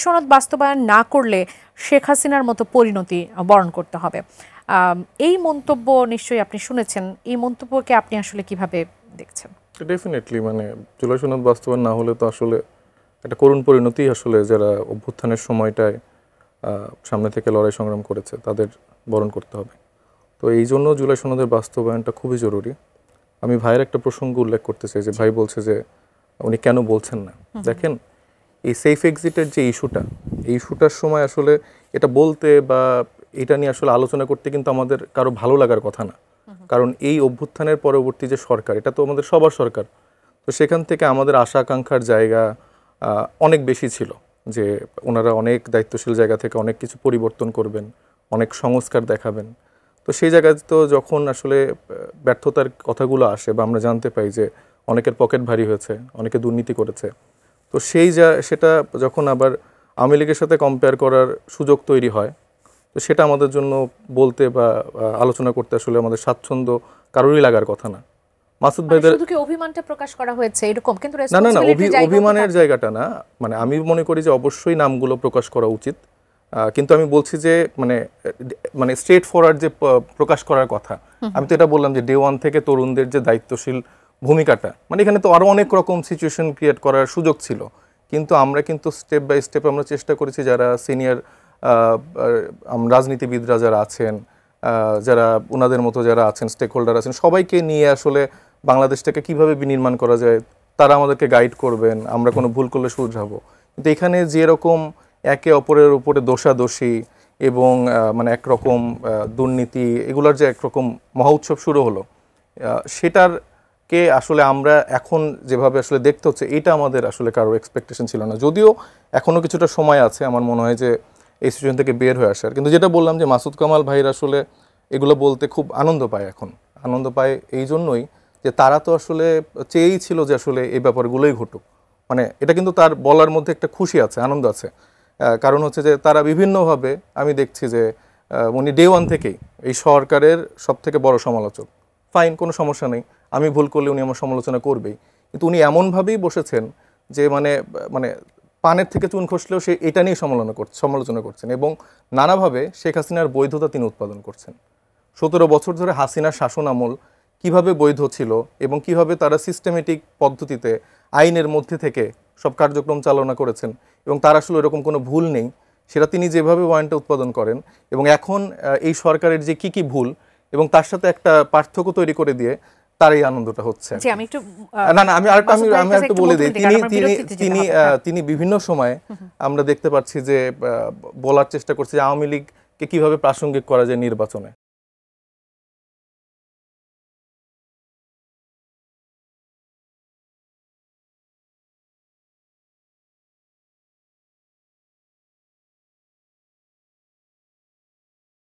সনদ বাস্তবায়ন না করলে শেখ হাসিনার মতো পরিণতি বরণ করতে হবে। এই মন্তব্য নিশ্চয়ই আপনি শুনেছেন। এই মন্তব্যকে আপনি আসলে কিভাবে দেখছেন? ডেফিনেটলি মানে জুলাই সনদ বাস্তবায়ন না হলে তো আসলে একটা করুণ পরিণতি আসলে যারা অভ্যুত্থানের সময়টায় সামনে থেকে লড়াই সংগ্রাম করেছে তাদের বরণ করতে হবে। তো এই জন্য জুলাই সনদের বাস্তবায়নটা খুবই জরুরি। আমি ভাইয়ের একটা প্রসঙ্গ উল্লেখ করতে চাই যে ভাই বলছে যে উনি কেন বলছেন না। দেখেন, এই সেফ এক্সিটের যে এই ইস্যুটার সময় আসলে এটা বলতে বা এটা নিয়ে আসলে আলোচনা করতে কিন্তু আমাদের কারো ভালো লাগার কথা না। কারণ এই অভ্যুত্থানের পরবর্তী যে সরকার, এটা তো আমাদের সবার সরকার। তো সেখান থেকে আমাদের আশা আকাঙ্ক্ষার জায়গা অনেক বেশি ছিল যে ওনারা অনেক দায়িত্বশীল জায়গা থেকে অনেক কিছু পরিবর্তন করবেন, অনেক সংস্কার দেখাবেন। তো সেই জায়গায় তো যখন আসলে ব্যর্থতার কথাগুলো আসে বা আমরা জানতে পাই যে অনেকের পকেট ভারী হয়েছে, অনেকে দুর্নীতি করেছে, তো সেটা যখন আবার আওয়ামী লীগের সাথে কম্পেয়ার করার সুযোগ তৈরি হয়, তো সেটা আমাদের জন্য বলতে বা আলোচনা করতে আসলে আমাদের স্বাচ্ছন্দ্য কারোরই লাগার কথা না। মাসুদ ভাইদের শুধু কি অভিমানটা প্রকাশ করা হয়েছে এরকম, কিন্তু না, অভিমানের জায়গাটা না। মানে আমি মনে করি যে অবশ্যই নামগুলো প্রকাশ করা উচিত, কিন্তু আমি বলছি যে মানে স্ট্রেট ফরওয়ার্ড যে প্রকাশ করার কথা। আমি তো এটা বললাম যে ডে ওয়ান থেকে তরুণদের যে দায়িত্বশীল ভূমিকাটা, মানে এখানে তো আরো অনেক রকম সিচুয়েশন ক্রিয়েট করার সুযোগ ছিল, কিন্তু আমরা কিন্তু স্টেপ বাই স্টেপ আমরা চেষ্টা করেছি যারা সিনিয়র রাজনীতিবিদরা যারা আছেন, যারা ওনাদের মতো যারা আছেন, স্টেক হোল্ডার আছেন, সবাইকে নিয়ে আসলে বাংলাদেশটাকে কিভাবে বিনির্মাণ করা যায় তারা আমাদেরকে গাইড করবেন, আমরা কোনো ভুল করলে শুধরাবো। কিন্তু এখানে যেরকম একে অপরের উপরে দোষাদোষী এবং মানে একরকম দুর্নীতি, এগুলার যে একরকম মহা উৎসব শুরু হলো, সেটারকে আসলে আমরা এখন যেভাবে আসলে দেখতে হচ্ছে, এটা আমাদের আসলে কারো এক্সপেকটেশন ছিল না। যদিও এখনও কিছুটা সময় আছে আমার মনে হয় যে এই সিচুয়েশন থেকে বের হয়ে আসার। কিন্তু যেটা বললাম যে মাসুদ কামাল ভাইর আসলে এগুলো বলতে খুব আনন্দ পায়, এখন আনন্দ পায় এই জন্যই যে তারা তো আসলে চেয়েই ছিল যে আসলে এই ব্যাপারগুলোই ঘটুক। মানে এটা কিন্তু তার বলার মধ্যে একটা খুশি আছে, আনন্দ আছে। কারণ হচ্ছে যে তারা বিভিন্নভাবে, আমি দেখছি যে উনি ডে ওয়ান থেকেই এই সরকারের সব থেকে বড় সমালোচক। ফাইন, কোনো সমস্যা নেই, আমি ভুল করলে উনি আমার সমালোচনা করবেই, কিন্তু উনি এমনভাবেই বসেছেন যে মানে মানে পানের থেকে চুন খসলেও সে এটা নিয়ে সমালোচনা করছেন এবং নানাভাবে শেখ হাসিনার বৈধতা তিনি উৎপাদন করছেন। 17 বছর ধরে হাসিনার শাসন আমল কিভাবে বৈধ ছিল এবং কিভাবে তারা সিস্টেমেটিক পদ্ধতিতে আইনের মধ্যে থেকে সব কার্যক্রম চালনা করেছেন এবং তার আসলে এরকম কোনো ভুল নেই, সেটা তিনি যেভাবে ওয়ারেন্টটা উৎপাদন করেন এবং এখন এই সরকারের যে কি ভুল এবং তার সাথে একটা পার্থক্য তৈরি করে দিয়ে তার এই আনন্দটা হচ্ছে। আমি একটু বলে দিই, তিনি বিভিন্ন সময় আমরা দেখতে পাচ্ছি যে বলার চেষ্টা করছে যে আওয়ামী লীগকে কিভাবে প্রাসঙ্গিক করা যায় নির্বাচনে।